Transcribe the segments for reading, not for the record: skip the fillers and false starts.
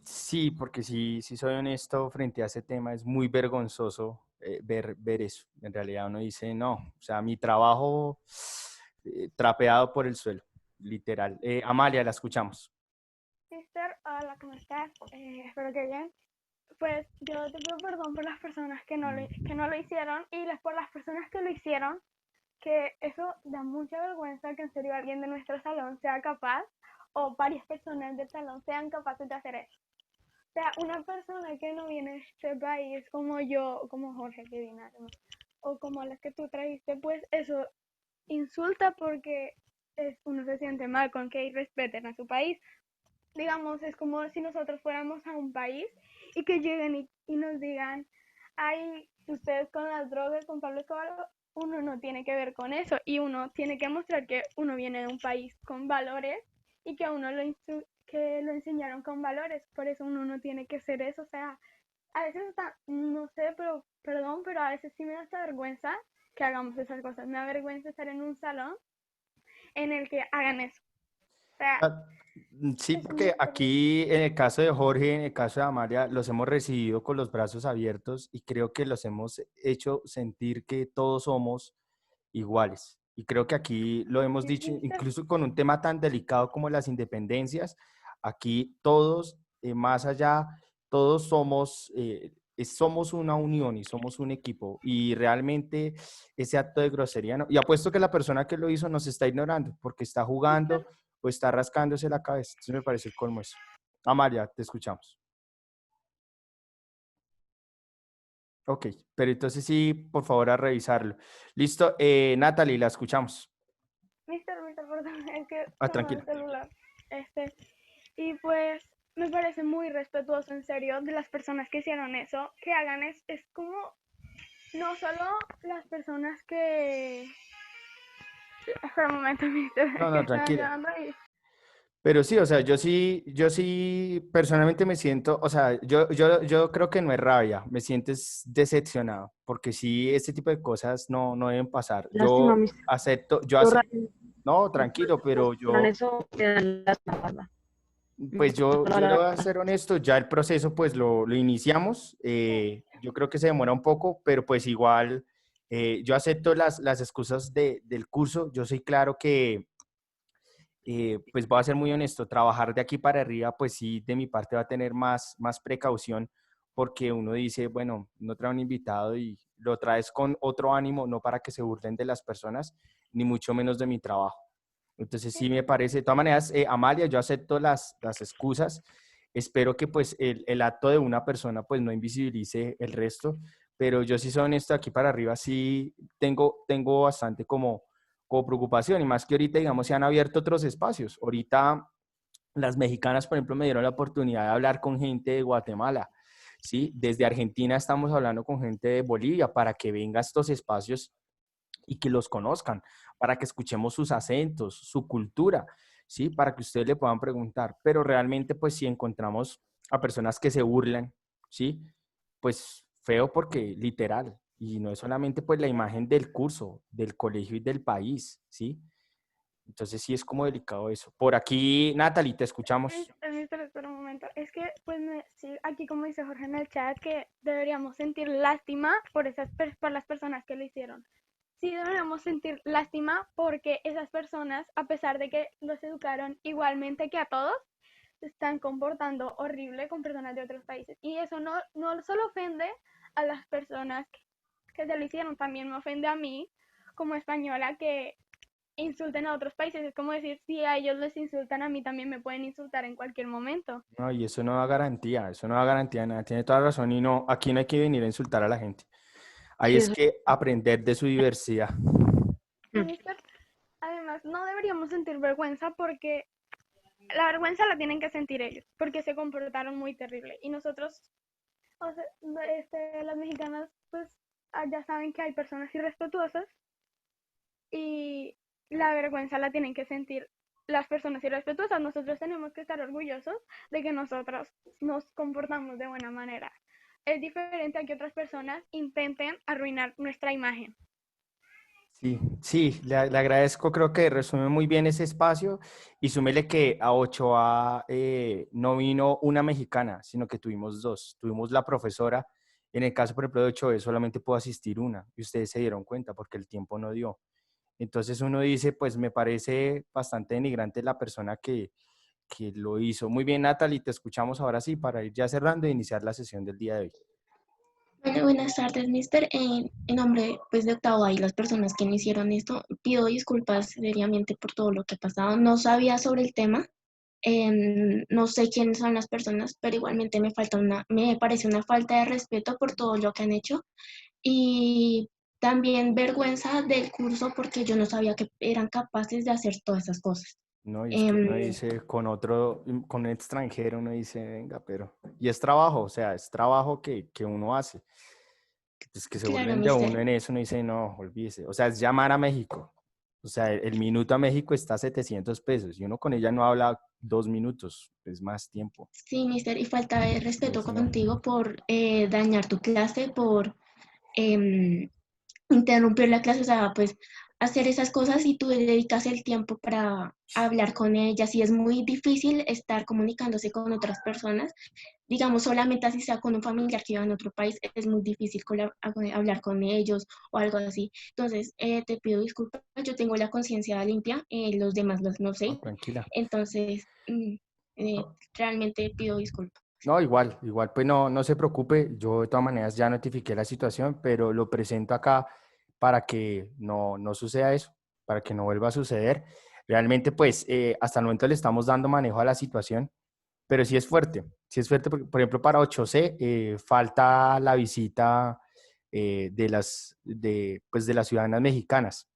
Sí, porque sí soy honesto frente a ese tema, es muy vergonzoso ver eso. En realidad uno dice, no, o sea, mi trabajo trapeado por el suelo, literal. Amalia, la escuchamos. Sister, hola, ¿cómo estás? Espero que bien. Pues yo te pido perdón por las personas que no lo hicieron y por las personas que lo hicieron, que eso da mucha vergüenza que en serio alguien de nuestro salón sea capaz o varias personas del salón sean capaces de hacer eso. O sea, una persona que no viene de este país como yo, como Jorge que viene, o como las que tú trajiste, pues eso insulta porque uno se siente mal con que respeten a su país. Digamos, es como si nosotros fuéramos a un país y que lleguen y nos digan, ay, ustedes con las drogas, con Pablo Escobar, uno no tiene que ver con eso y uno tiene que mostrar que uno viene de un país con valores y que a uno que lo enseñaron con valores, por eso uno no tiene que ser eso, o sea, a veces está, no sé, pero perdón, pero a veces sí me da esta vergüenza que hagamos esas cosas, me da vergüenza estar en un salón en el que hagan eso, o sea, Ah, sí, es porque muy terrible. aquí en el caso de Jorge, en el caso de Amalia, los hemos recibido con los brazos abiertos y creo que los hemos hecho sentir que todos somos iguales. Y creo que aquí lo hemos dicho, incluso con un tema tan delicado como las independencias, aquí todos, más allá, todos somos, somos una unión y somos un equipo. Y realmente ese acto de grosería, no, y apuesto que la persona que lo hizo nos está ignorando porque está jugando o está rascándose la cabeza. Entonces me parece el colmo eso. Amalia, te escuchamos. Ok, pero entonces sí, por favor, a revisarlo. Listo, Natalie, la escuchamos. Mister, perdón, es que Ah, sonó el tranquila. celular. Este, y pues me parece muy respetuoso, en serio, de las personas que hicieron eso, que hagan es como, no solo las personas que... Espera un momento, mister, No, que no, están tranquila. llamando y... Pero sí, o sea, yo sí personalmente me siento, o sea, yo creo que no es rabia, me sientes decepcionado, porque sí, este tipo de cosas no deben pasar. Lástima, Yo lo acepto, raro, no, las tranquilo, personas pero que hicieron yo, eso me dan lástima, la verdad. pues yo le La voy a verdad. ser honesto, ya el proceso pues lo iniciamos, yo creo que se demora un poco, pero pues igual yo acepto las excusas del curso, yo soy claro que pues voy a ser muy honesto, trabajar de aquí para arriba, pues sí, de mi parte va a tener más precaución, porque uno dice, bueno, no trae un invitado y lo traes con otro ánimo, no para que se burlen de las personas, ni mucho menos de mi trabajo. Entonces sí me parece, de todas maneras, Amalia, yo acepto las excusas, espero que pues el acto de una persona pues no invisibilice el resto, pero yo sí soy honesto, aquí para arriba sí tengo bastante como preocupación y más que ahorita, digamos, se han abierto otros espacios. Ahorita las mexicanas, por ejemplo, me dieron la oportunidad de hablar con gente de Guatemala, ¿sí? Desde Argentina estamos hablando con gente de Bolivia para que venga a estos espacios y que los conozcan, para que escuchemos sus acentos, su cultura, ¿sí? Para que ustedes le puedan preguntar. Pero realmente, pues si encontramos a personas que se burlan, ¿sí? Pues feo porque literal, y no es solamente pues la imagen del curso, del colegio y del país, ¿sí? Entonces sí es como delicado eso. Por aquí, Natalie, te escuchamos. Mister, espera un momento. Es que, pues, sí, aquí como dice Jorge en el chat, que deberíamos sentir lástima por por las personas que lo hicieron. Sí deberíamos sentir lástima porque esas personas, a pesar de que los educaron igualmente que a todos, se están comportando horrible con personas de otros países. Y eso no solo ofende a las personas que se lo hicieron, también me ofende a mí como española que insulten a otros países. Es como decir, si a ellos les insultan, a mí también me pueden insultar en cualquier momento. No, y eso no da garantía de nada. Tiene toda razón y no, aquí no hay que venir a insultar a la gente. Ahí Sí, es eso. que aprender de su diversidad. Sí, Mm. mister. Además, no deberíamos sentir vergüenza porque la vergüenza la tienen que sentir ellos, porque se comportaron muy terrible. Y nosotros, o sea, las mexicanas, pues ya saben que hay personas irrespetuosas y la vergüenza la tienen que sentir las personas irrespetuosas. Nosotros tenemos que estar orgullosos de que nosotros nos comportamos de buena manera. Es diferente a que otras personas intenten arruinar nuestra imagen. Sí, sí, le agradezco, creo que resume muy bien ese espacio y súmele que a Ochoa no vino una mexicana, sino que tuvimos dos. Tuvimos la profesora, en el caso, por ejemplo, de Ochoa solamente pudo asistir una y ustedes se dieron cuenta porque el tiempo no dio. Entonces uno dice, pues me parece bastante denigrante la persona que lo hizo. Muy bien, Natalie, te escuchamos ahora sí para ir ya cerrando e iniciar la sesión del día de hoy. Bueno, buenas tardes, mister. En nombre pues, de Octava y las personas que me hicieron esto, pido disculpas seriamente por todo lo que ha pasado. No sabía sobre el tema, no sé quiénes son las personas, pero igualmente me parece una falta de respeto por todo lo que han hecho y también vergüenza del curso porque yo no sabía que eran capaces de hacer todas esas cosas. No, y es que uno Em, dice con un extranjero, uno dice, venga, pero... Y es trabajo, o sea, es trabajo que uno hace. Es que se claro, burlen de uno mister. en eso, uno dice, no, olvídese. O sea, es llamar a México. O sea, el minuto a México está a 700 pesos y uno con ella no habla 2 minutos, es más tiempo. Sí, mister, y falta de respeto Eso no. contigo por dañar tu clase, por em, interrumpir la clase, o sea, pues hacer esas cosas y tú dedicas el tiempo para hablar con ellas y es muy difícil estar comunicándose con otras personas, digamos, solamente así sea con un familiar que vive en otro país, es muy difícil hablar con ellos o algo así. Entonces, te pido disculpas, yo tengo la conciencia limpia, los demás no No, sé, tranquila. entonces, eh, realmente pido disculpas. No, igual, igual, pues no, no se preocupe. Yo de todas maneras ya notifiqué la situación, pero lo presento acá para que no suceda eso, para que no vuelva a suceder. Realmente, pues, hasta el momento le estamos dando manejo a la situación, pero sí es fuerte, porque, por ejemplo, para 8C falta la visita pues, de las ciudadanas mexicanas.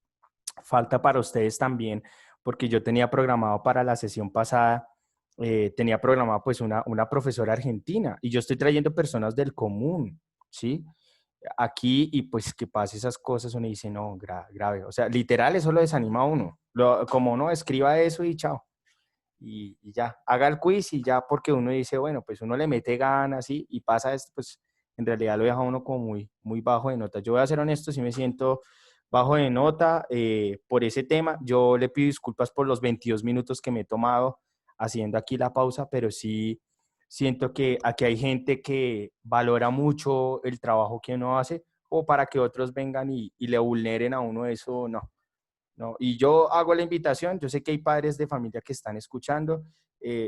Falta para ustedes también, porque yo tenía programado para la sesión pasada, tenía programada pues una profesora argentina y yo estoy trayendo personas del común, ¿sí? Aquí y pues que pase esas cosas, uno dice, no, grave, o sea, literal eso lo desanima a uno, como uno escriba eso y chao, y ya, haga el quiz y ya porque uno dice, bueno, pues uno le mete ganas y pasa esto, pues en realidad lo deja a uno como muy, muy bajo de nota. Yo voy a ser honesto, si me siento bajo de nota por ese tema. Yo le pido disculpas por los 22 minutos que me he tomado haciendo aquí la pausa, pero sí siento que aquí hay gente que valora mucho el trabajo que uno hace o para que otros vengan y le vulneren a uno eso, no. No, y yo hago la invitación, yo sé que hay padres de familia que están escuchando,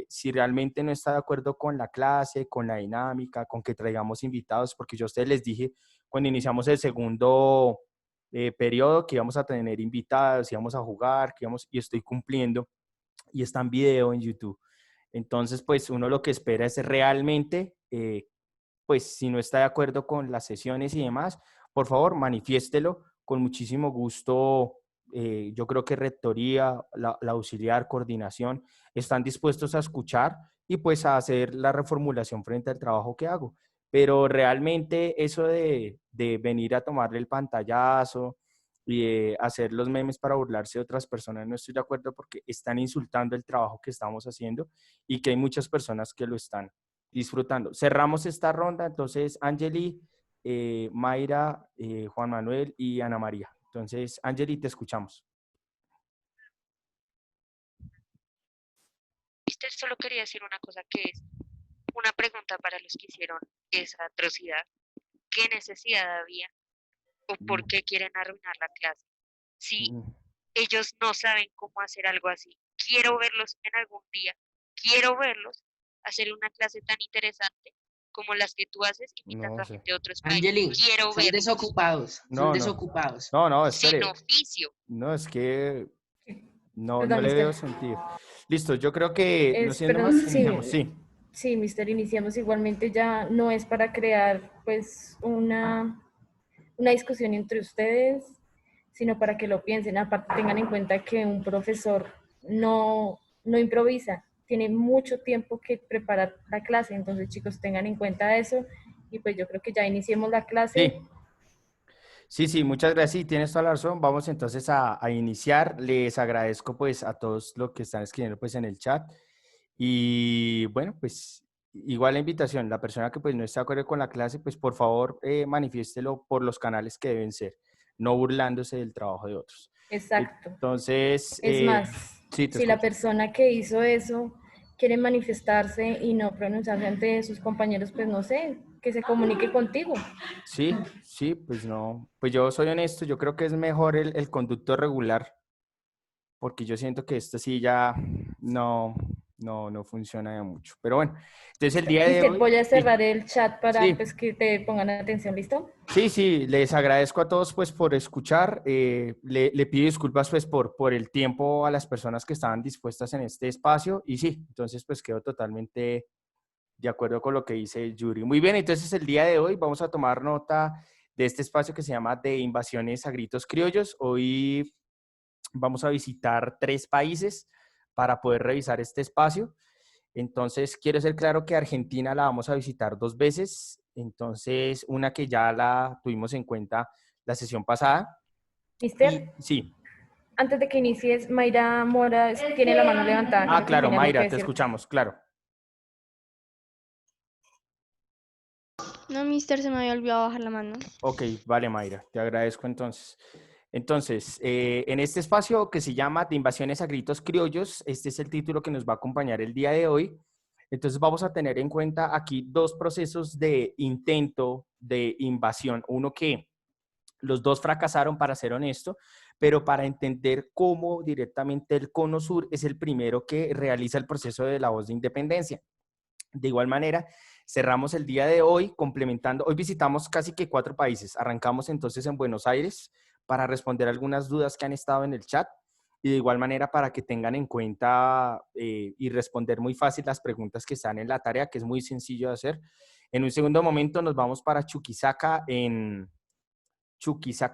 si realmente no está de acuerdo con la clase, con la dinámica, con que traigamos invitados, porque yo a ustedes les dije cuando iniciamos el segundo periodo que íbamos a tener invitados, íbamos a jugar, y estoy cumpliendo, y está en video en YouTube. Entonces, pues uno lo que espera es realmente, pues si no está de acuerdo con las sesiones y demás, por favor, manifiéstelo con muchísimo gusto. Yo creo que Rectoría, la auxiliar, coordinación, están dispuestos a escuchar y pues a hacer la reformulación frente al trabajo que hago. Pero realmente eso de venir a tomarle el pantallazo y hacer los memes para burlarse de otras personas, no estoy de acuerdo porque están insultando el trabajo que estamos haciendo y que hay muchas personas que lo están disfrutando. Cerramos esta ronda, entonces, Angeli, Mayra, Juan Manuel y Ana María. Entonces, Angeli, te escuchamos. Mister, solo quería decir una cosa que es una pregunta para los que hicieron esa atrocidad. ¿Qué necesidad había o por Mm, qué quieren arruinar la clase? Si mm, ellos no saben cómo hacer algo así, quiero verlos en algún día, quiero verlos hacer una clase tan interesante como las que tú haces invitando no a sé. gente de otros países. Angeli, Quiero son verlos. desocupados, son No, no, desocupados. no, no, Sin espere. oficio. No, es que no Perdón, le veo mister. sentido. Listo, yo creo que no siendo Perdón, más, sí, iniciamos. Sí. sí, mister, iniciamos igualmente ya, no es para crear pues una discusión entre ustedes, sino para que lo piensen. Aparte tengan en cuenta que un profesor no improvisa, tiene mucho tiempo que preparar la clase, entonces chicos tengan en cuenta eso y pues yo creo que ya iniciemos la clase. Sí, sí, sí, muchas gracias. Sí, tienes toda la razón. Vamos entonces a iniciar. Les agradezco pues a todos los que están escribiendo pues en el chat. Y bueno, pues igual la invitación, la persona que pues no está de acuerdo con la clase, pues por favor manifiéstelo por los canales que deben ser. no burlándose del trabajo de otros. Exacto. Entonces, Es más, sí, te si la escucho. persona que hizo eso quiere manifestarse y no pronunciarse ante sus compañeros, pues no sé, que se comunique contigo. Sí, sí, pues no, pues yo soy honesto, yo creo que es mejor el conducto regular, porque yo siento que esto sí ya no funciona de mucho. Pero bueno, entonces el día de Mister, hoy, voy a sí, cerrar el chat para sí, pues, que te pongan atención, ¿listo? sí, sí, les agradezco a todos pues por escuchar, le pido disculpas pues por el tiempo a las personas que estaban dispuestas en este espacio y sí, entonces pues quedo totalmente de acuerdo con lo que dice Yuri. Muy bien, entonces el día de hoy vamos a tomar nota de este espacio que se llama de invasiones a gritos criollos. Hoy vamos a visitar 3 países para poder revisar este espacio. Entonces, quiero ser claro que Argentina la vamos a visitar 2 veces. Entonces, una que ya la tuvimos en cuenta la sesión pasada. Y Mister, sí, antes de que inicies, Mayra Mora tiene la mano levantada, creo que claro, tiene algo que Mayra, te decir. escuchamos, claro. No, mister, se me había olvidado bajar la mano. Ok, vale, Mayra, te agradezco entonces. Entonces, en este espacio que se llama De invasiones a gritos criollos, este es el título que nos va a acompañar el día de hoy. Entonces, vamos a tener en cuenta aquí 2 procesos de intento de invasión. Uno que los 2 fracasaron, para ser honesto, pero para entender cómo directamente el Cono Sur es el primero que realiza el proceso de la voz de independencia. De igual manera, cerramos el día de hoy complementando, hoy visitamos casi que 4 países. Arrancamos entonces en Buenos Aires para responder algunas dudas que han estado en el chat y de igual manera para que tengan en cuenta y responder muy fácil las preguntas que están en la tarea, que es muy sencillo de hacer. En un segundo momento nos vamos para Chuquisaca,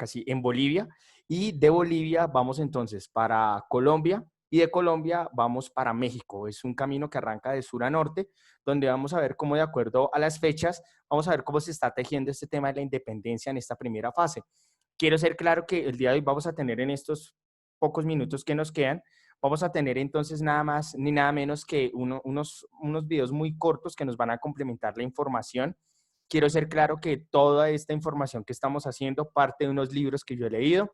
sí, en Bolivia, y de Bolivia vamos entonces para Colombia, y de Colombia vamos para México. Es un camino que arranca de sur a norte, donde vamos a ver cómo, de acuerdo a las fechas, vamos a ver cómo se está tejiendo este tema de la independencia en esta primera fase. Quiero ser claro que el día de hoy vamos a tener, en estos pocos minutos que nos quedan, vamos a tener entonces nada más ni nada menos que unos videos muy cortos que nos van a complementar la información. Quiero ser claro que toda esta información que estamos haciendo parte de unos libros que yo he leído,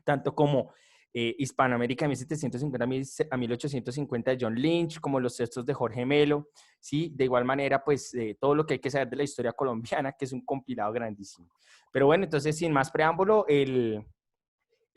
tanto como Hispanoamérica de 1750 a 1850 de John Lynch, como los textos de Jorge Melo, ¿sí? De igual manera, pues todo lo que hay que saber de la historia colombiana, que es un compilado grandísimo. Pero bueno, entonces, sin más preámbulo, el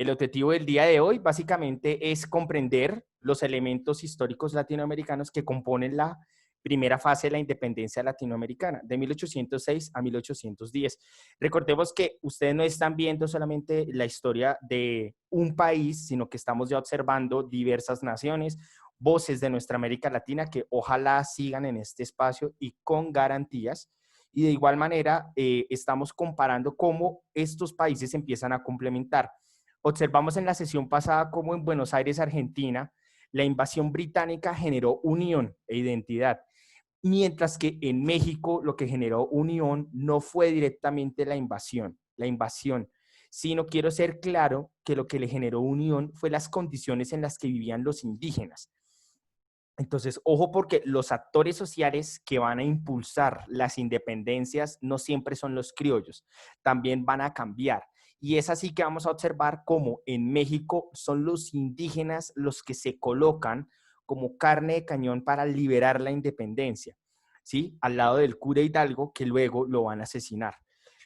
objetivo del día de hoy básicamente es comprender los elementos históricos latinoamericanos que componen la primera fase de la independencia latinoamericana, de 1806 a 1810. Recordemos que ustedes no están viendo solamente la historia de un país, sino que estamos ya observando diversas naciones, voces de nuestra América Latina que ojalá sigan en este espacio y con garantías. Y de igual manera, estamos comparando cómo estos países empiezan a complementar. Observamos en la sesión pasada cómo en Buenos Aires, Argentina, la invasión británica generó unión e identidad, mientras que en México lo que generó unión no fue directamente la invasión, sino quiero ser claro que lo que le generó unión fue las condiciones en las que vivían los indígenas. Entonces, ojo, porque los actores sociales que van a impulsar las independencias no siempre son los criollos, también van a cambiar. Y es así que vamos a observar cómo en México son los indígenas los que se colocan como carne de cañón para liberar la independencia, ¿sí? Al lado del cura Hidalgo, que luego lo van a asesinar,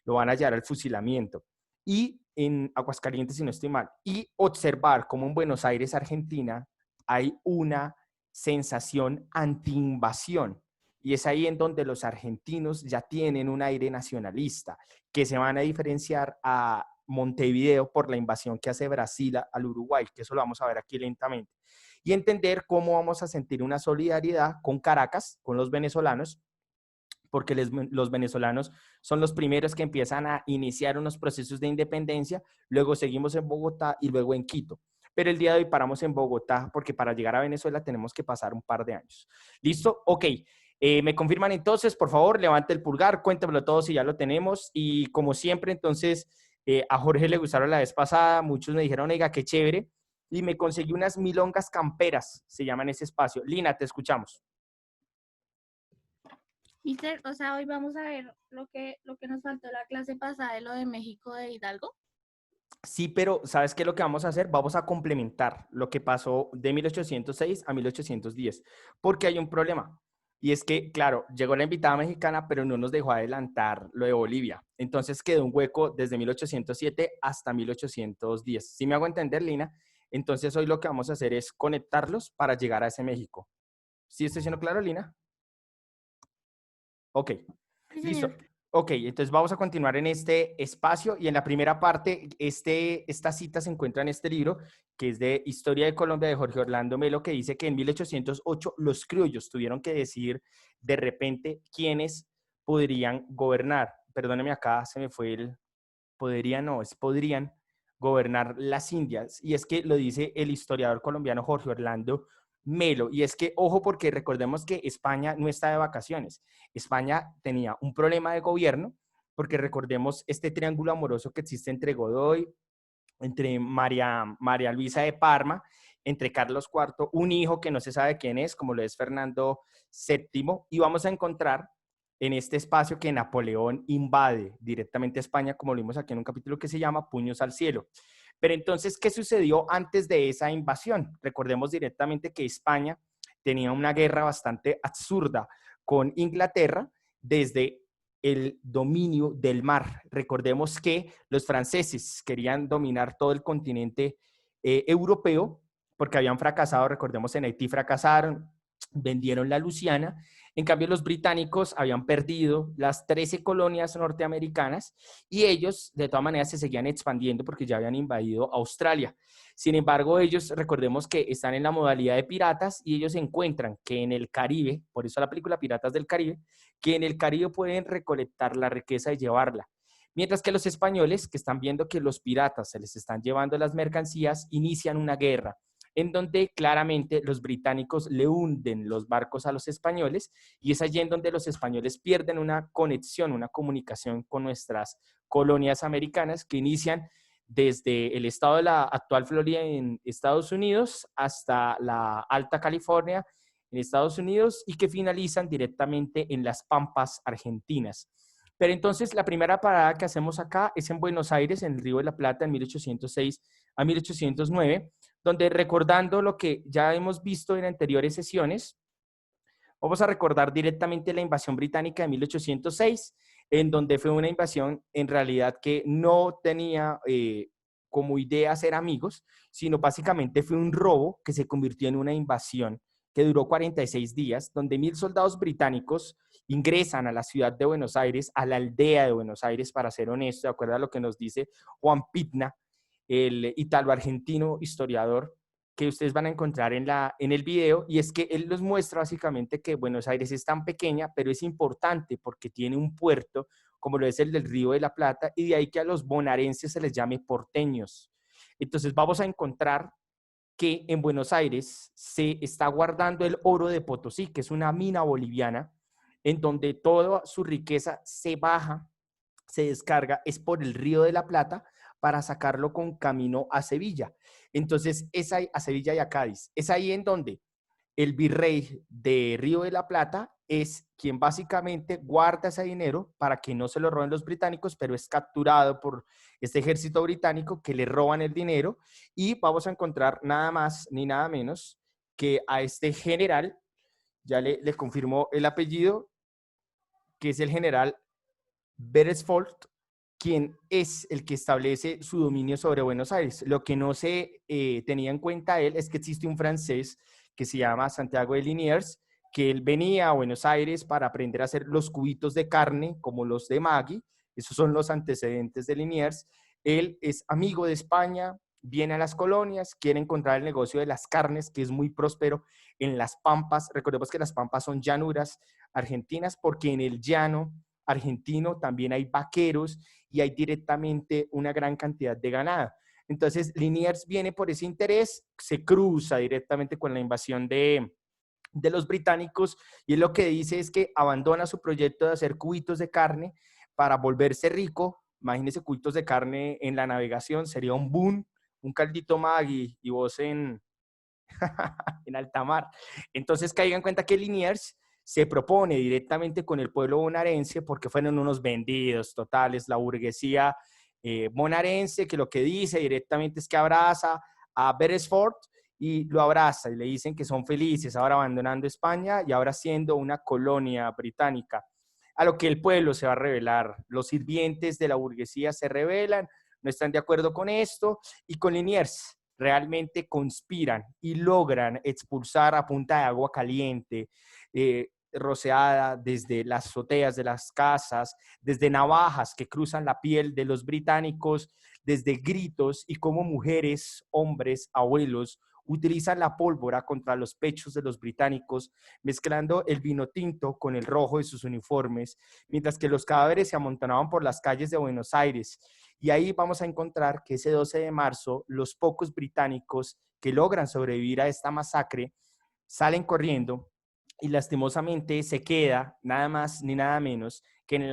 lo van a llevar al fusilamiento. Y en Aguascalientes, si no estoy mal, y observar cómo en Buenos Aires, Argentina, hay una sensación anti-invasión. Y es ahí en donde los argentinos ya tienen un aire nacionalista, que se van a diferenciar a Montevideo por la invasión que hace Brasil al Uruguay, que eso lo vamos a ver aquí lentamente. Y entender cómo vamos a sentir una solidaridad con Caracas, con los venezolanos, porque los venezolanos son los primeros que empiezan a iniciar unos procesos de independencia, luego seguimos en Bogotá y luego en Quito. Pero el día de hoy paramos en Bogotá porque para llegar a Venezuela tenemos que pasar un par de años. ¿Listo? Ok. ¿Me confirman entonces? Por favor, levante el pulgar, cuéntemelo todo si ya lo tenemos. Y como siempre, entonces, a Jorge le gustaron la vez pasada, muchos me dijeron, oiga, qué chévere. Y me conseguí unas milongas camperas, se llaman ese espacio. Lina, te escuchamos. Mister, o sea, hoy vamos a ver lo que nos faltó la clase pasada de lo de México de Hidalgo. Sí, pero ¿sabes qué es lo que vamos a hacer? Vamos a complementar lo que pasó de 1806 a 1810, porque hay un problema. Y es que, claro, llegó la invitada mexicana, pero no nos dejó adelantar lo de Bolivia. Entonces quedó un hueco desde 1807 hasta 1810. ¿Sí me hago entender, Lina? Entonces hoy lo que vamos a hacer es conectarlos para llegar a ese México. ¿Sí estoy siendo claro, Lina? Ok, Sí, listo. señor. Ok, entonces vamos a continuar en este espacio y en la primera parte, esta cita se encuentra en este libro, que es de Historia de Colombia de Jorge Orlando Melo, que dice que en 1808 los criollos tuvieron que decidir de repente quiénes podrían gobernar. Perdóneme, acá se me fue el, podrían, no, es podrían gobernar las Indias. Y es que lo dice el historiador colombiano Jorge Orlando Melo. Y es que, ojo, porque recordemos que España no está de vacaciones. España tenía un problema de gobierno, porque recordemos este triángulo amoroso que existe entre Godoy, entre María Luisa de Parma, entre Carlos IV, un hijo que no se sabe quién es, como lo es Fernando VII, y vamos a encontrar en este espacio que Napoleón invade directamente España, como lo vimos aquí en un capítulo que se llama Puños al Cielo. Pero entonces, ¿qué sucedió antes de esa invasión? Recordemos directamente que España tenía una guerra bastante absurda con Inglaterra desde el dominio del mar. Recordemos que los franceses querían dominar todo el continente europeo porque habían fracasado, recordemos en Haití fracasaron, vendieron la Luisiana. En cambio, los británicos habían perdido las 13 colonias norteamericanas y ellos de todas maneras se seguían expandiendo porque ya habían invadido Australia. Sin embargo, ellos, recordemos que están en la modalidad de piratas y ellos encuentran que en el Caribe, por eso la película Piratas del Caribe, que en el Caribe pueden recolectar la riqueza y llevarla. Mientras que los españoles, que están viendo que los piratas se les están llevando las mercancías, inician una guerra en donde claramente los británicos le hunden los barcos a los españoles y es allí en donde los españoles pierden una conexión, una comunicación con nuestras colonias americanas que inician desde el estado de la actual Florida en Estados Unidos hasta la Alta California en Estados Unidos y que finalizan directamente en las Pampas argentinas. Pero entonces la primera parada que hacemos acá es en Buenos Aires, en el Río de la Plata, en 1806 a 1809, donde recordando lo que ya hemos visto en anteriores sesiones, vamos a recordar directamente la invasión británica de 1806, en donde fue una invasión en realidad que no tenía como idea ser amigos, sino básicamente fue un robo que se convirtió en una invasión que duró 46 días, donde 1.000 soldados británicos ingresan a la ciudad de Buenos Aires, a la aldea de Buenos Aires, para ser honesto, de acuerdo a lo que nos dice Juan Pitna, el italo-argentino historiador que ustedes van a encontrar en el video, y es que él nos muestra básicamente que Buenos Aires es tan pequeña, pero es importante porque tiene un puerto, como lo es el del Río de la Plata, y de ahí que a los bonaerenses se les llame porteños. Entonces vamos a encontrar que en Buenos Aires se está guardando el oro de Potosí, que es una mina boliviana, en donde toda su riqueza se baja, se descarga, es por el Río de la Plata, para sacarlo con camino a Sevilla. Entonces, es ahí, a Sevilla y a Cádiz. Es ahí en donde el virrey de Río de la Plata es quien básicamente guarda ese dinero para que no se lo roben los británicos, pero es capturado por este ejército británico que le roban el dinero y vamos a encontrar nada más ni nada menos que a este general, ya le confirmó el apellido, que es el general Beresford, quien es el que establece su dominio sobre Buenos Aires. Lo que no se tenía en cuenta él es que existe un francés que se llama Santiago de Liniers, que él venía a Buenos Aires para aprender a hacer los cubitos de carne como los de Maggi. Esos son los antecedentes de Liniers. Él es amigo de España, viene a las colonias, quiere encontrar el negocio de las carnes, que es muy próspero en las pampas. Recordemos que las pampas son llanuras argentinas, porque en el llano argentino también hay vaqueros y hay directamente una gran cantidad de ganado. Entonces, Liniers viene por ese interés, se cruza directamente con la invasión de los británicos y él lo que dice es que abandona su proyecto de hacer cubitos de carne para volverse rico. Imagínense cubitos de carne en la navegación, sería un boom, un caldito Maggi y vos en alta mar. Entonces, caigan en cuenta que Liniers se propone directamente con el pueblo bonaerense porque fueron unos vendidos totales, la burguesía bonaerense, que lo que dice directamente es que abraza a Beresford y lo abraza y le dicen que son felices ahora abandonando España y ahora siendo una colonia británica. A lo que el pueblo se va a rebelar. Los sirvientes de la burguesía se rebelan, no están de acuerdo con esto y con Liniers realmente conspiran y logran expulsar a punta de agua caliente, rociada desde las azoteas de las casas, desde navajas que cruzan la piel de los británicos, desde gritos y como mujeres, hombres, abuelos utilizan la pólvora contra los pechos de los británicos, mezclando el vino tinto con el rojo de sus uniformes, mientras que los cadáveres se amontonaban por las calles de Buenos Aires. Y ahí vamos a encontrar que ese 12 de marzo, los pocos británicos que logran sobrevivir a esta masacre salen corriendo y lastimosamente se queda nada más ni nada menos que en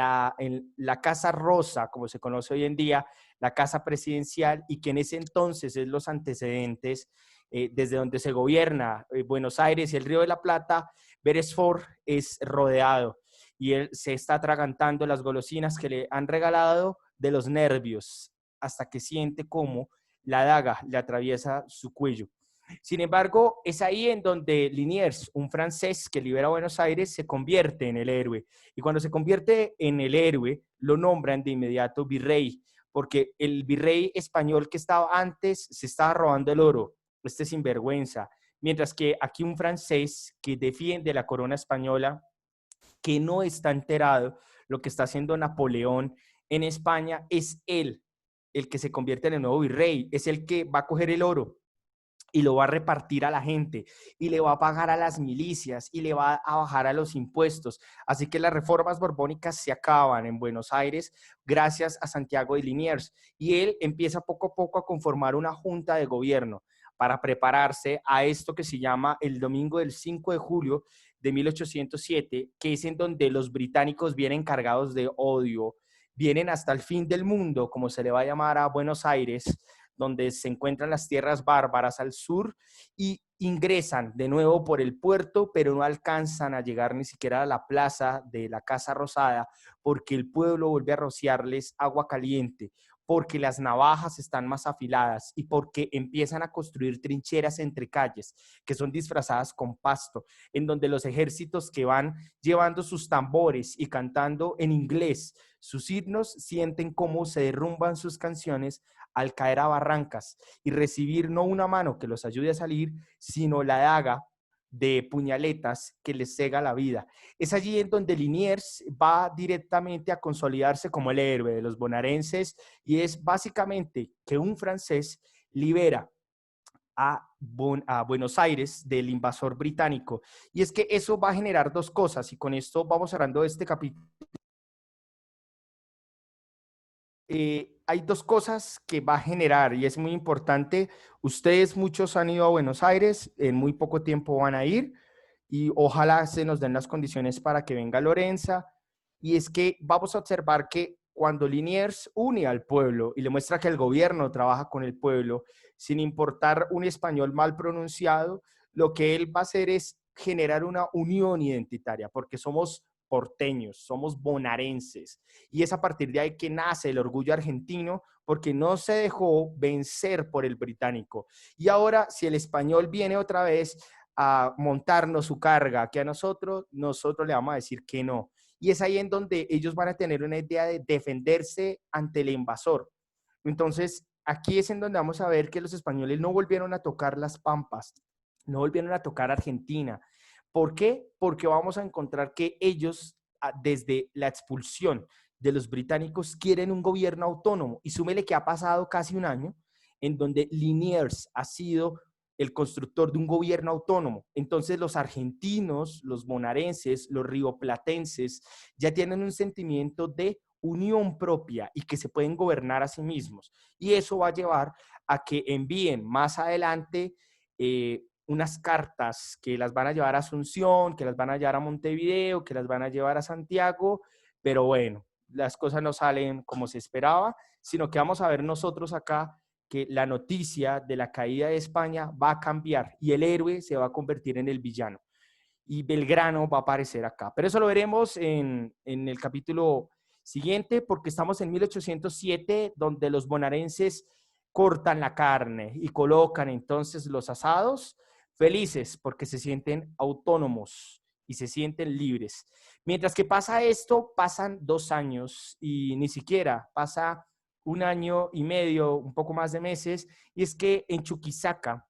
la Casa Rosa, como se conoce hoy en día, la Casa Presidencial, y que en ese entonces es los antecedentes desde donde se gobierna Buenos Aires y el Río de la Plata. Beresford es rodeado y él se está atragantando las golosinas que le han regalado de los nervios hasta que siente como la daga le atraviesa su cuello. Sin embargo, es ahí en donde Liniers, un francés que libera Buenos Aires, se convierte en el héroe. Y cuando se convierte en el héroe, lo nombran de inmediato virrey, porque el virrey español que estaba antes se estaba robando el oro, este sinvergüenza. Mientras que aquí un francés que defiende la corona española, que no está enterado lo que está haciendo Napoleón en España, es él el que se convierte en el nuevo virrey, es el que va a coger el oro y lo va a repartir a la gente y le va a pagar a las milicias y le va a bajar a los impuestos. Así que las reformas borbónicas se acaban en Buenos Aires gracias a Santiago de Liniers y él empieza poco a poco a conformar una junta de gobierno para prepararse a esto que se llama el domingo del 5 de julio de 1807, que es en donde los británicos vienen cargados de odio, vienen hasta el fin del mundo, como se le va a llamar a Buenos Aires, donde se encuentran las tierras bárbaras al sur y ingresan de nuevo por el puerto, pero no alcanzan a llegar ni siquiera a la plaza de la Casa Rosada, porque el pueblo vuelve a rociarles agua caliente, porque las navajas están más afiladas y porque empiezan a construir trincheras entre calles que son disfrazadas con pasto, en donde los ejércitos que van llevando sus tambores y cantando en inglés sus himnos sienten cómo se derrumban sus canciones al caer a barrancas y recibir no una mano que los ayude a salir, sino la daga de puñaletas que les cega la vida. Es allí en donde Liniers va directamente a consolidarse como el héroe de los bonaerenses y es básicamente que un francés libera a Buenos Aires del invasor británico. Y es que eso va a generar dos cosas y con esto vamos cerrando este capítulo. Hay dos cosas que va a generar y es muy importante. Ustedes muchos han ido a Buenos Aires, en muy poco tiempo van a ir y ojalá se nos den las condiciones para que venga Lorenza. Y es que vamos a observar que cuando Liniers une al pueblo y le muestra que el gobierno trabaja con el pueblo, sin importar un español mal pronunciado, lo que él va a hacer es generar una unión identitaria, porque somos porteños, somos bonaerenses. Y es a partir de ahí que nace el orgullo argentino, porque no se dejó vencer por el británico. Y ahora, si el español viene otra vez a montarnos su carga aquí a nosotros le vamos a decir que no. Y es ahí en donde ellos van a tener una idea de defenderse ante el invasor. Entonces, aquí es en donde vamos a ver que los españoles no volvieron a tocar las Pampas, no volvieron a tocar Argentina. ¿Por qué? Porque vamos a encontrar que ellos, desde la expulsión de los británicos, quieren un gobierno autónomo. Y súmele que ha pasado casi un año en donde Liniers ha sido el constructor de un gobierno autónomo. Entonces los argentinos, los bonaerenses, los rioplatenses ya tienen un sentimiento de unión propia y que se pueden gobernar a sí mismos. Y eso va a llevar a que envíen más adelante unas cartas que las van a llevar a Asunción, que las van a llevar a Montevideo, que las van a llevar a Santiago, pero bueno, las cosas no salen como se esperaba, sino que vamos a ver nosotros acá que la noticia de la caída de España va a cambiar y el héroe se va a convertir en el villano. Y Belgrano va a aparecer acá. Pero eso lo veremos en el capítulo Siguiente, porque estamos en 1807, donde los bonaerenses cortan la carne y colocan entonces los asados, felices porque se sienten autónomos y se sienten libres. Mientras que pasa esto, pasan 2 años y ni siquiera pasa 1 año y medio, un poco más de meses, y es que en Chuquisaca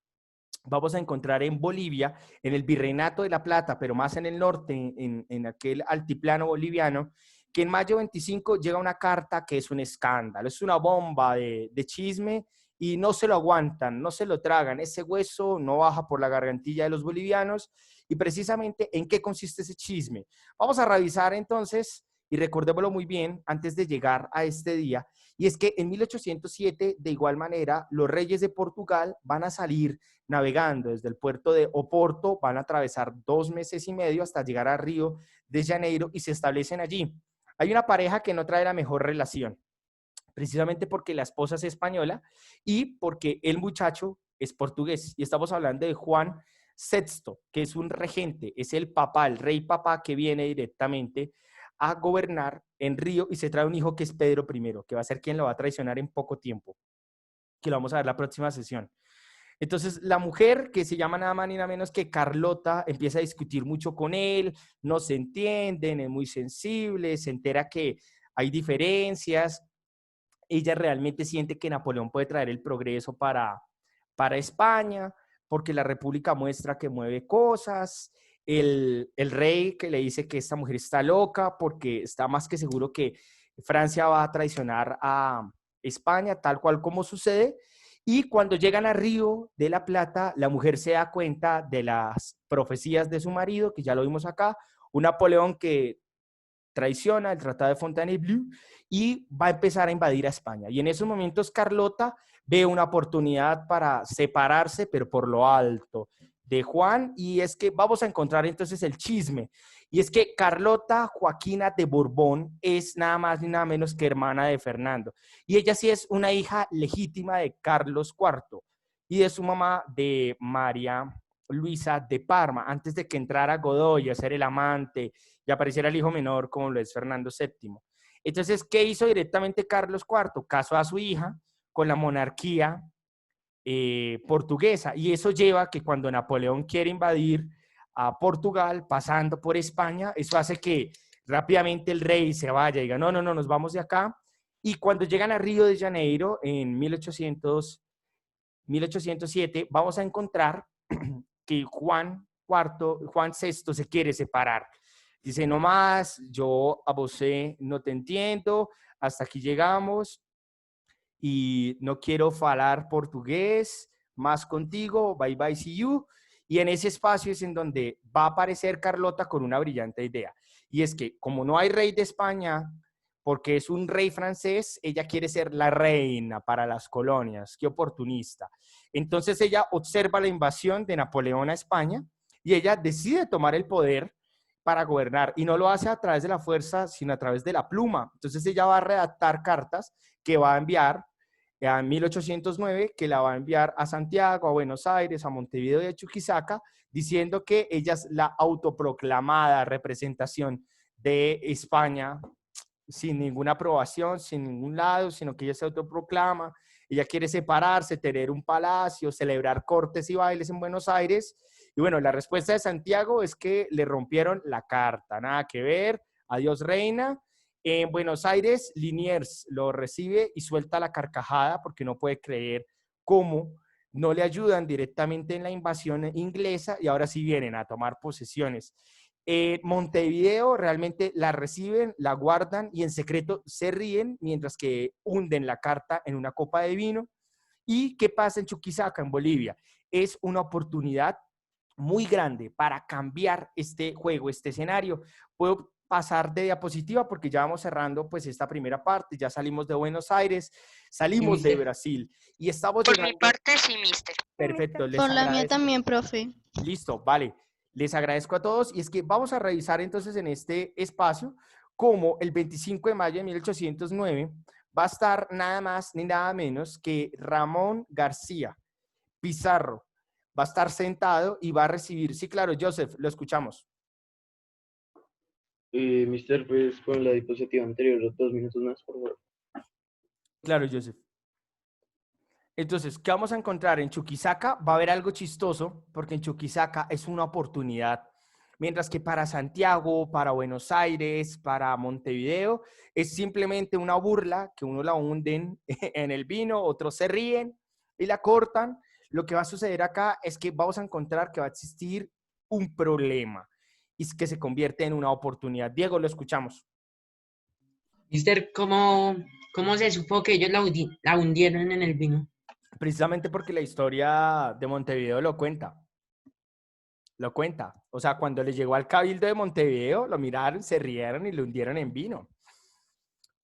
vamos a encontrar en Bolivia, en el Virreinato de la Plata, pero más en el norte, en aquel altiplano boliviano, que en mayo 25 llega una carta que es un escándalo, es una bomba de chisme y no se lo aguantan, no se lo tragan. Ese hueso no baja por la gargantilla de los bolivianos. Y precisamente, ¿en qué consiste ese chisme? Vamos a revisar entonces, y recordémoslo muy bien antes de llegar a este día, y es que en 1807, de igual manera, los reyes de Portugal van a salir navegando desde el puerto de Oporto, van a atravesar 2 meses y medio hasta llegar a Río de Janeiro y se establecen allí. Hay una pareja que no trae la mejor relación, precisamente porque la esposa es española y porque el muchacho es portugués. Y estamos hablando de Juan VI, que es un regente, es el papá, el rey papá que viene directamente a gobernar en Río y se trae un hijo que es Pedro I, que va a ser quien lo va a traicionar en poco tiempo, que lo vamos a ver la próxima sesión. Entonces, la mujer, que se llama nada más ni nada menos que Carlota, empieza a discutir mucho con él, no se entienden, es muy sensible, se entera que hay diferencias. Ella realmente siente que Napoleón puede traer el progreso para España, porque la República muestra que mueve cosas. El rey que le dice que esta mujer está loca porque está más que seguro que Francia va a traicionar a España, tal cual como sucede. Y cuando llegan a Río de la Plata, la mujer se da cuenta de las profecías de su marido, que ya lo vimos acá, un Napoleón que traiciona el Tratado de Fontainebleau y va a empezar a invadir a España. Y en esos momentos Carlota ve una oportunidad para separarse, pero por lo alto, de Juan, y es que vamos a encontrar entonces el chisme. Y es que Carlota Joaquina de Borbón es nada más ni nada menos que hermana de Fernando. Y ella sí es una hija legítima de Carlos IV y de su mamá, de María Luisa de Parma, antes de que entrara Godoy a ser el amante y apareciera el hijo menor como lo es Fernando VII. Entonces, ¿qué hizo directamente Carlos IV? Casó a su hija con la monarquía portuguesa, y eso lleva a que cuando Napoleón quiere invadir a Portugal pasando por España, eso hace que rápidamente el rey se vaya y diga, no, no, no, nos vamos de acá. Y cuando llegan a Río de Janeiro en 1807, vamos a encontrar que Juan VI se quiere separar. Dice, no más, yo a vos no te entiendo, hasta aquí llegamos y no quiero hablar portugués más contigo, bye bye, see you. Y en ese espacio es en donde va a aparecer Carlota con una brillante idea. Y es que como no hay rey de España, porque es un rey francés, ella quiere ser la reina para las colonias. Qué oportunista. Entonces ella observa la invasión de Napoleón a España y ella decide tomar el poder para gobernar, y no lo hace a través de la fuerza, sino a través de la pluma. Entonces ella va a redactar cartas que va a enviar en 1809, que la va a enviar a Santiago, a Buenos Aires, a Montevideo y a Chuquisaca, diciendo que ella es la autoproclamada representación de España, sin ninguna aprobación, sin ningún lado, sino que ella se autoproclama. Ella quiere separarse, tener un palacio, celebrar cortes y bailes en Buenos Aires. Y bueno, la respuesta de Santiago es que le rompieron la carta, nada que ver, adiós reina. En Buenos Aires, Liniers lo recibe y suelta la carcajada porque no puede creer cómo no le ayudan directamente en la invasión inglesa y ahora sí vienen a tomar posesiones. Montevideo realmente la reciben, la guardan y en secreto se ríen mientras que hunden la carta en una copa de vino. ¿Y qué pasa en Chuquisaca, en Bolivia? Es una oportunidad muy grande para cambiar este juego, este escenario. Puedo pasar de diapositiva porque ya vamos cerrando pues esta primera parte, ya salimos de Buenos Aires, salimos de Brasil y estamos Por llegando... mi parte, sí, mister. Perfecto, les Por la mía agradezco. también, profe. Listo, vale. Les agradezco a todos y es que vamos a revisar entonces en este espacio cómo el 25 de mayo de 1809 va a estar nada más ni nada menos que Ramón García Pizarro. Va a estar sentado y va a recibir, sí, claro, Joseph, lo escuchamos. Mister, pues con la diapositiva anterior, 2 minutos más, por favor. Claro, Joseph. Entonces, ¿qué vamos a encontrar? En Chuquisaca va a haber algo chistoso, porque en Chuquisaca es una oportunidad, mientras que para Santiago, para Buenos Aires, para Montevideo, es simplemente una burla que uno la hunden en el vino, otros se ríen y la cortan. Lo que va a suceder acá es que vamos a encontrar que va a existir un problema y es que se convierte en una oportunidad. Diego, lo escuchamos. Mister, ¿cómo se supo que ellos la hundieron en el vino? Precisamente porque la historia de Montevideo lo cuenta. Lo cuenta. O sea, cuando le llegó al Cabildo de Montevideo, lo miraron, se rieron y lo hundieron en vino.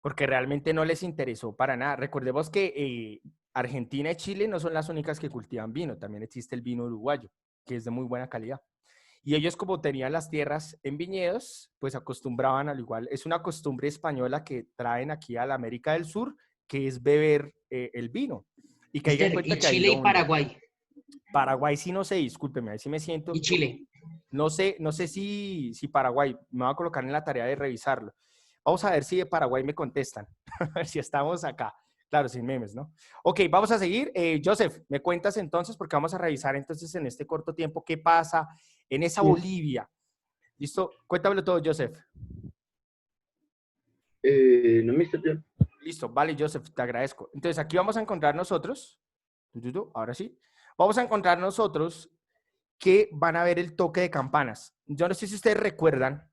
Porque realmente no les interesó para nada. Recordemos que Argentina y Chile no son las únicas que cultivan vino. También existe el vino uruguayo, que es de muy buena calidad. Y ellos, como tenían las tierras en viñedos, pues acostumbraban al igual. Es una costumbre española que traen aquí a la América del Sur, que es beber el vino. Y que hagan Mister, cuenta ¿y que ahí Chile lo y hunden. Paraguay? Paraguay sí no sé, discúlpeme, ahí sí me siento. ¿Y Chile? No sé si Paraguay, me va a colocar en la tarea de revisarlo. Vamos a ver si de Paraguay me contestan, si estamos acá. Claro, sin memes, ¿no? Ok, vamos a seguir. Joseph, ¿me cuentas entonces? Porque vamos a revisar entonces en este corto tiempo qué pasa en esa Bolivia. ¿Listo? Cuéntamelo todo, Joseph. No, Mister, ya. Listo, vale, Joseph, te agradezco. Entonces, aquí vamos a encontrar nosotros, ahora sí, vamos a encontrar nosotros que van a ver el toque de campanas. Yo no sé si ustedes recuerdan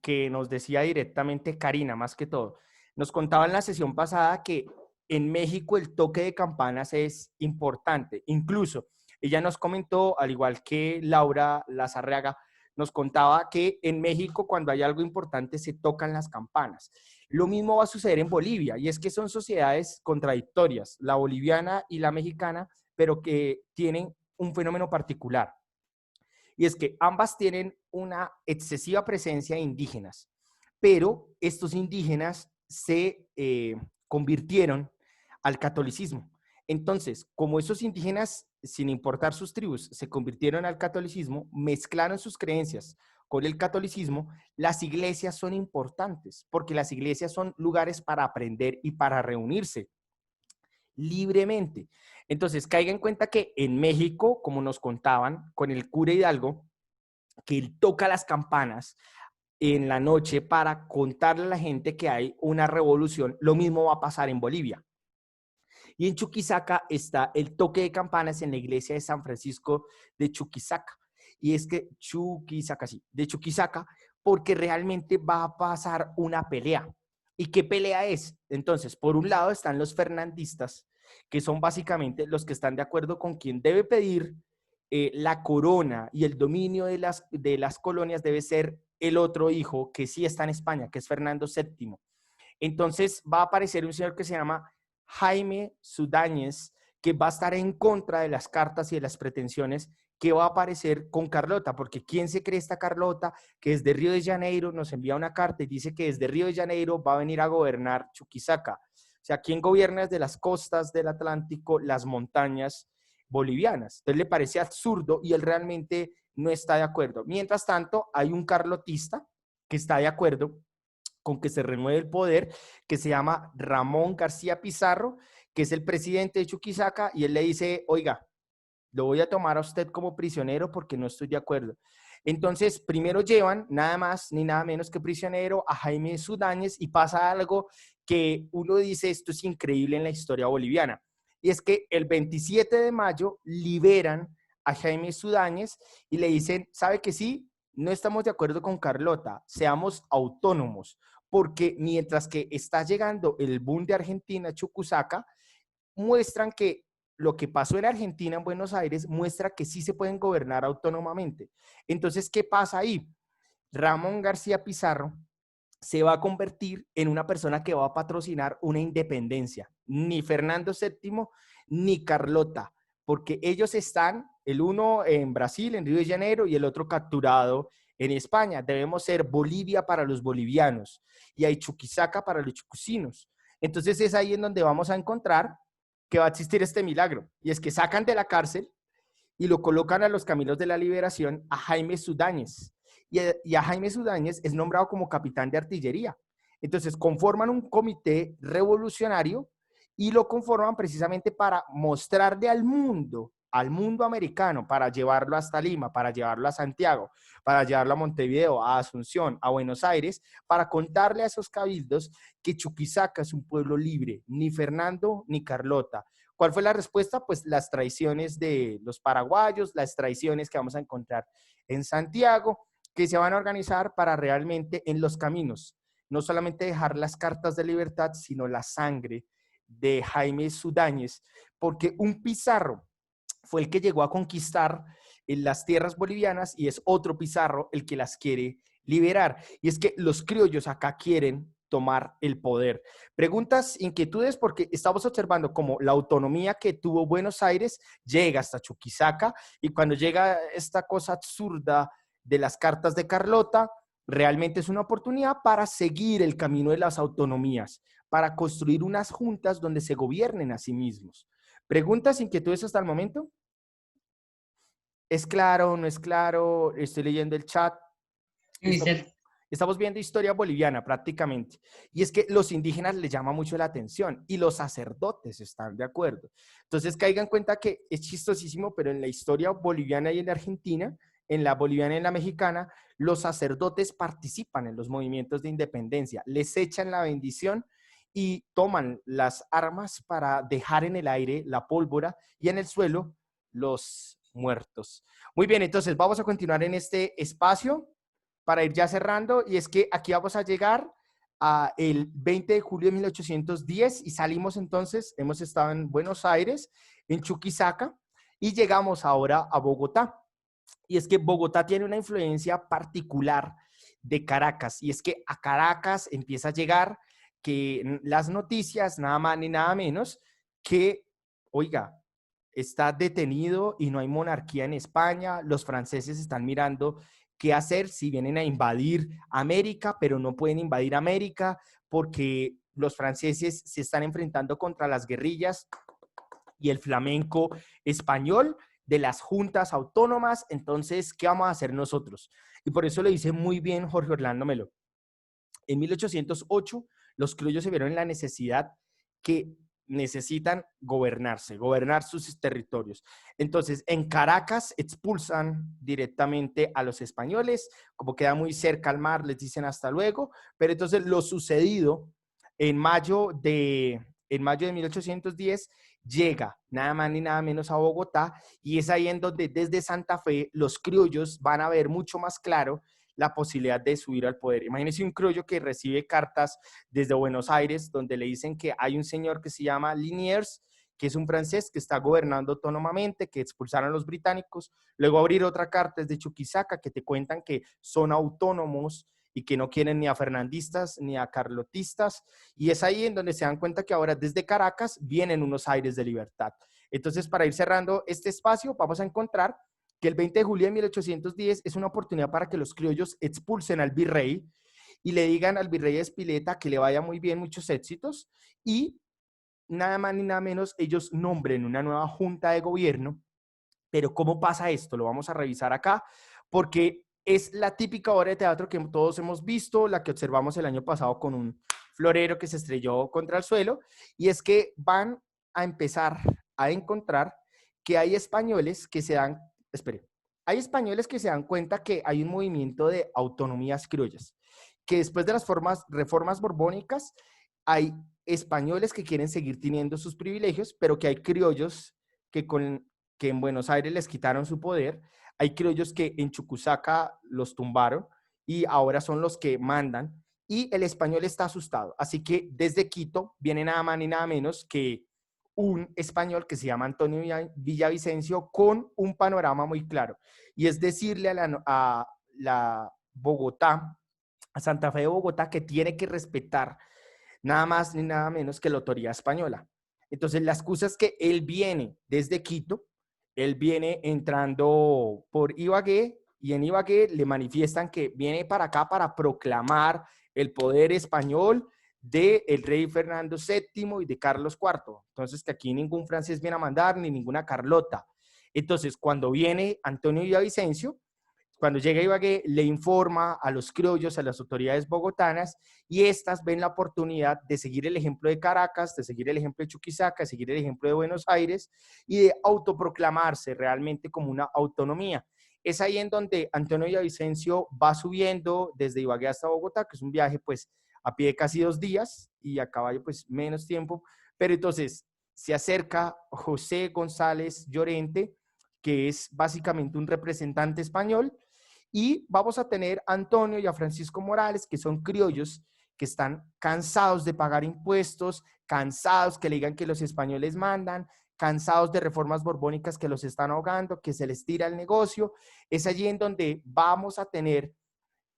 que nos decía directamente Karina, más que todo. Nos contaba en la sesión pasada que en México el toque de campanas es importante. Incluso ella nos comentó, al igual que Laura Lazarreaga, nos contaba que en México cuando hay algo importante se tocan las campanas. Lo mismo va a suceder en Bolivia, y es que son sociedades contradictorias, la boliviana y la mexicana, pero que tienen un fenómeno particular. Y es que ambas tienen una excesiva presencia de indígenas, pero estos indígenas se convirtieron al catolicismo. Entonces, como esos indígenas, sin importar sus tribus, se convirtieron al catolicismo, mezclaron sus creencias con el catolicismo, las iglesias son importantes, porque las iglesias son lugares para aprender y para reunirse libremente. Entonces, caiga en cuenta que en México, como nos contaban con el cura Hidalgo, que él toca las campanas en la noche para contarle a la gente que hay una revolución, lo mismo va a pasar en Bolivia. Y en Chuquisaca está el toque de campanas en la iglesia de San Francisco de Chuquisaca. Y es que Chuquisaca, sí, de Chuquisaca, porque realmente va a pasar una pelea. ¿Y qué pelea es? Entonces, por un lado están los fernandistas, que son básicamente los que están de acuerdo con quien debe pedir la corona y el dominio de las colonias debe ser el otro hijo que sí está en España, que es Fernando VII. Entonces va a aparecer un señor que se llama Jaime Sudáñez, que va a estar en contra de las cartas y de las pretensiones que va a aparecer con Carlota, porque ¿quién se cree esta Carlota? Que desde Río de Janeiro nos envía una carta y dice que desde Río de Janeiro va a venir a gobernar Chuquisaca. O sea, ¿quién gobierna desde las costas del Atlántico, las montañas bolivianas? Entonces le parece absurdo y él realmente no está de acuerdo. Mientras tanto, hay un carlotista que está de acuerdo con que se renueve el poder, que se llama Ramón García Pizarro, que es el presidente de Chuquisaca, y él le dice, oiga, lo voy a tomar a usted como prisionero porque no estoy de acuerdo. Entonces, primero llevan nada más ni nada menos que prisionero a Jaime Sudáñez y pasa algo que uno dice, esto es increíble en la historia boliviana. Y es que el 27 de mayo liberan a Jaime Sudáñez y le dicen, ¿sabe que sí? No estamos de acuerdo con Carlota, seamos autónomos, porque mientras que está llegando el boom de Argentina, Chuquisaca, muestran que lo que pasó en Argentina, en Buenos Aires, muestra que sí se pueden gobernar autónomamente. Entonces, ¿qué pasa ahí? Ramón García Pizarro se va a convertir en una persona que va a patrocinar una independencia. Ni Fernando VII, ni Carlota, porque ellos están, el uno en Brasil, en Río de Janeiro, y el otro capturado en España. Debemos ser Bolivia para los bolivianos y hay Chuquisaca para los chucusinos. Entonces es ahí en donde vamos a encontrar que va a existir este milagro, y es que sacan de la cárcel y lo colocan a los caminos de la liberación a Jaime Sudáñez. y a Jaime Sudáñez es nombrado como capitán de artillería. Entonces conforman un comité revolucionario y lo conforman precisamente para mostrarle al mundo americano, para llevarlo hasta Lima, para llevarlo a Santiago, para llevarlo a Montevideo, a Asunción, a Buenos Aires, para contarle a esos cabildos que Chuquisaca es un pueblo libre, ni Fernando ni Carlota. ¿Cuál fue la respuesta? Pues las traiciones de los paraguayos, las traiciones que vamos a encontrar en Santiago, que se van a organizar para realmente en los caminos, no solamente dejar las cartas de libertad, sino la sangre de Jaime Sudáñez, porque un Pizarro fue el que llegó a conquistar las tierras bolivianas y es otro Pizarro el que las quiere liberar. Y es que los criollos acá quieren tomar el poder. Preguntas, inquietudes, porque estamos observando cómo la autonomía que tuvo Buenos Aires llega hasta Chuquisaca y cuando llega esta cosa absurda de las cartas de Carlota, realmente es una oportunidad para seguir el camino de las autonomías, para construir unas juntas donde se gobiernen a sí mismos. ¿Preguntas, inquietudes hasta el momento? ¿Es claro? ¿No es claro? Estoy leyendo el chat. Estamos viendo historia boliviana prácticamente. Y es que los indígenas les llama mucho la atención y los sacerdotes están de acuerdo. Entonces caigan en cuenta que es chistosísimo, pero en la historia boliviana y en la Argentina, en la boliviana y en la mexicana, los sacerdotes participan en los movimientos de independencia, les echan la bendición y toman las armas para dejar en el aire la pólvora y en el suelo los muertos. Muy bien, entonces vamos a continuar en este espacio para ir ya cerrando, y es que aquí vamos a llegar a el 20 de julio de 1810 y salimos entonces, hemos estado en Buenos Aires, en Chuquisaca, y llegamos ahora a Bogotá. Y es que Bogotá tiene una influencia particular de Caracas, y es que a Caracas empieza a llegar que las noticias, nada más ni nada menos, que, oiga, está detenido y no hay monarquía en España, los franceses están mirando qué hacer si vienen a invadir América, pero no pueden invadir América porque los franceses se están enfrentando contra las guerrillas y el flamenco español de las juntas autónomas. Entonces, ¿qué vamos a hacer nosotros? Y por eso lo dice muy bien Jorge Orlando Melo. En 1808, los criollos se vieron en la necesidad que necesitan gobernarse, gobernar sus territorios. Entonces, en Caracas expulsan directamente a los españoles, como queda muy cerca al mar, les dicen hasta luego, pero entonces lo sucedido en mayo de 1810 llega nada más ni nada menos a Bogotá, y es ahí en donde desde Santa Fe los criollos van a ver mucho más claro la posibilidad de subir al poder. Imagínense un criollo que recibe cartas desde Buenos Aires donde le dicen que hay un señor que se llama Liniers, que es un francés que está gobernando autónomamente, que expulsaron a los británicos. Luego abrir otra carta desde Chuquisaca que te cuentan que son autónomos y que no quieren ni a fernandistas ni a carlotistas. Y es ahí en donde se dan cuenta que ahora desde Caracas vienen unos aires de libertad. Entonces, para ir cerrando este espacio, vamos a encontrar que el 20 de julio de 1810 es una oportunidad para que los criollos expulsen al virrey y le digan al virrey de Espileta que le vaya muy bien, muchos éxitos, y nada más ni nada menos ellos nombren una nueva junta de gobierno. Pero ¿cómo pasa esto? Lo vamos a revisar acá, porque es la típica obra de teatro que todos hemos visto, la que observamos el año pasado con un florero que se estrelló contra el suelo, y es que van a empezar a encontrar que hay españoles que se dan hay españoles que se dan cuenta que hay un movimiento de autonomías criollas, que después de las reformas borbónicas hay españoles que quieren seguir teniendo sus privilegios, pero que hay criollos que en Buenos Aires les quitaron su poder, hay criollos que en Chuquisaca los tumbaron y ahora son los que mandan, y el español está asustado. Así que desde Quito viene nada más ni nada menos que un español que se llama Antonio Villavicencio con un panorama muy claro, y es decirle a la Bogotá, a Santa Fe de Bogotá, que tiene que respetar nada más ni nada menos que la autoridad española. Entonces, la excusa es que él viene desde Quito, él viene entrando por Ibagué, y en Ibagué le manifiestan que viene para acá para proclamar el poder español del rey Fernando VII y de Carlos IV. Entonces, que aquí ningún francés viene a mandar, ni ninguna Carlota. Entonces, cuando viene Antonio Villavicencio, Cuando llega a Ibagué, le informa a los criollos, a las autoridades bogotanas, y estas ven la oportunidad de seguir el ejemplo de Caracas, de seguir el ejemplo de Chuquisaca, de seguir el ejemplo de Buenos Aires y de autoproclamarse realmente como una autonomía. Es ahí en donde Antonio Villavicencio va subiendo desde Ibagué hasta Bogotá, que es un viaje pues a pie de casi 2 días y a caballo pues menos tiempo, pero entonces se acerca José González Llorente, que es básicamente un representante español, y vamos a tener a Antonio y a Francisco Morales, que son criollos que están cansados de pagar impuestos, cansados que le digan que los españoles mandan, cansados de reformas borbónicas que los están ahogando, que se les tira el negocio. Es allí en donde vamos a tener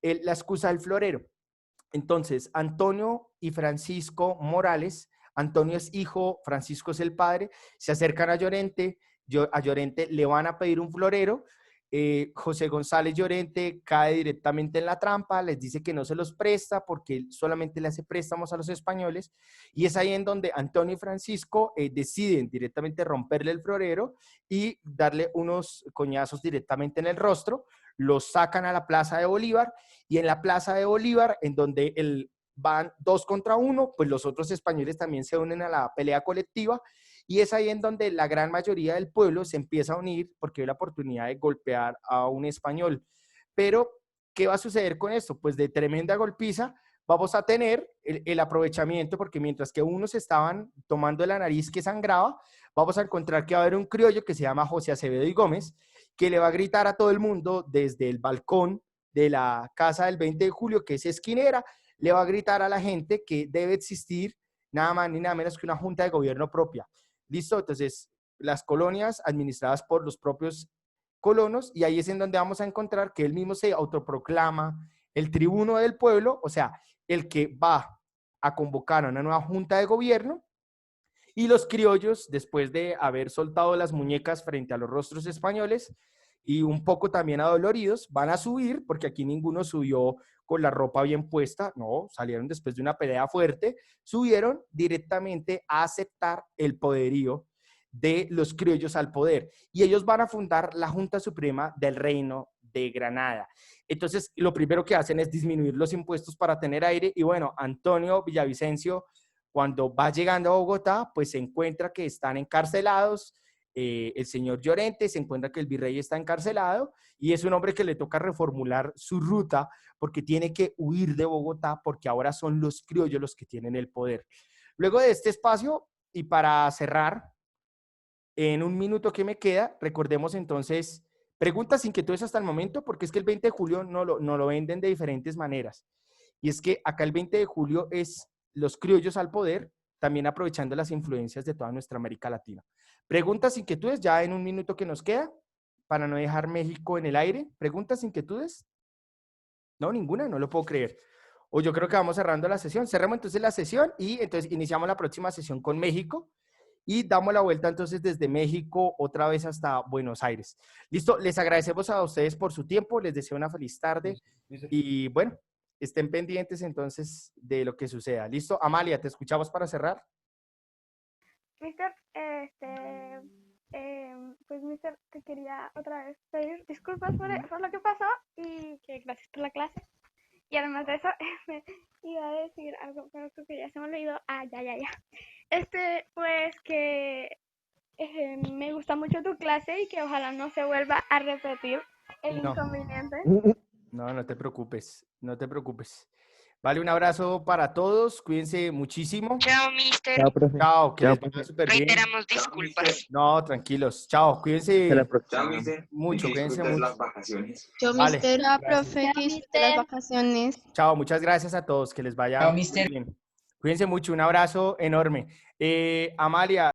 la excusa del florero. Entonces, Antonio y Francisco Morales, Antonio es hijo, Francisco es el padre, se acercan a Llorente, a Llorente le van a pedir un florero. José González Llorente cae directamente en la trampa, les dice que no se los presta porque él solamente le hace préstamos a los españoles, y es ahí en donde Antonio y Francisco deciden directamente romperle el florero y darle unos coñazos directamente en el rostro. Los sacan a la Plaza de Bolívar, y en la Plaza de Bolívar, en donde van 2 contra 1, pues los otros españoles también se unen a la pelea colectiva, y es ahí en donde la gran mayoría del pueblo se empieza a unir porque ve la oportunidad de golpear a un español. Pero, ¿qué va a suceder con esto? Pues de tremenda golpiza vamos a tener el aprovechamiento, porque mientras que unos estaban tomando la nariz que sangraba, vamos a encontrar que va a haber un criollo que se llama José Acevedo y Gómez, que le va a gritar a todo el mundo desde el balcón de la casa del 20 de julio, que es esquinera, le va a gritar a la gente que debe existir nada más ni nada menos que una junta de gobierno propia. ¿Listo? Entonces, las colonias administradas por los propios colonos, y ahí es en donde vamos a encontrar que él mismo se autoproclama el tribuno del pueblo, o sea, el que va a convocar a una nueva junta de gobierno, y los criollos, después de haber soltado las muñecas frente a los rostros españoles y un poco también adoloridos, van a subir, porque aquí ninguno subió con la ropa bien puesta, no, salieron después de una pelea fuerte, subieron directamente a aceptar el poderío de los criollos al poder, y ellos van a fundar la Junta Suprema del Reino de Granada. Entonces, lo primero que hacen es disminuir los impuestos para tener aire, y bueno, Antonio Villavicencio, cuando va llegando a Bogotá, pues se encuentra que están encarcelados, el señor Llorente, se encuentra que el virrey está encarcelado, y es un hombre que le toca reformular su ruta porque tiene que huir de Bogotá, porque ahora son los criollos los que tienen el poder. Luego de este espacio, y para cerrar, en un minuto que me queda, recordemos entonces preguntas, inquietudes hasta el momento, porque es que el 20 de julio no lo venden de diferentes maneras. Y es que acá el 20 de julio es los criollos al poder, también aprovechando las influencias de toda nuestra América Latina. Preguntas, inquietudes, ya en un minuto que nos queda, para no dejar México en el aire. ¿Preguntas, inquietudes? No, ninguna, no lo puedo creer. O yo creo que vamos cerrando la sesión. Cerramos entonces la sesión y entonces iniciamos la próxima sesión con México. Y damos la vuelta entonces desde México otra vez hasta Buenos Aires. Listo, les agradecemos a ustedes por su tiempo, les deseo una feliz tarde y bueno, estén pendientes entonces de lo que suceda. Listo, Amalia, te escuchamos para cerrar. Mister, pues Mister, te quería otra vez pedir disculpas por lo que pasó y que gracias por la clase. Y además de eso, me iba a decir algo, pero creo que ya se me olvidó. Ya. Pues que me gusta mucho tu clase y que ojalá no se vuelva a repetir el inconveniente. No, no te preocupes, no te preocupes. Vale, un abrazo para todos, cuídense muchísimo. Chao, mister. Chao, profe. Chao, que Chao, les vaya súper bien. Reiteramos disculpas. No, tranquilos, chao, cuídense Hasta la próxima. Chao, mister. mucho, Y que cuídense disfrutes mucho. las vacaciones. Yo, Vale, mister, gracias. profe, que disfrute las vacaciones. Chao, muchas gracias a todos, que les vaya Chao, muy mister. bien. Cuídense mucho, un abrazo enorme. Amalia.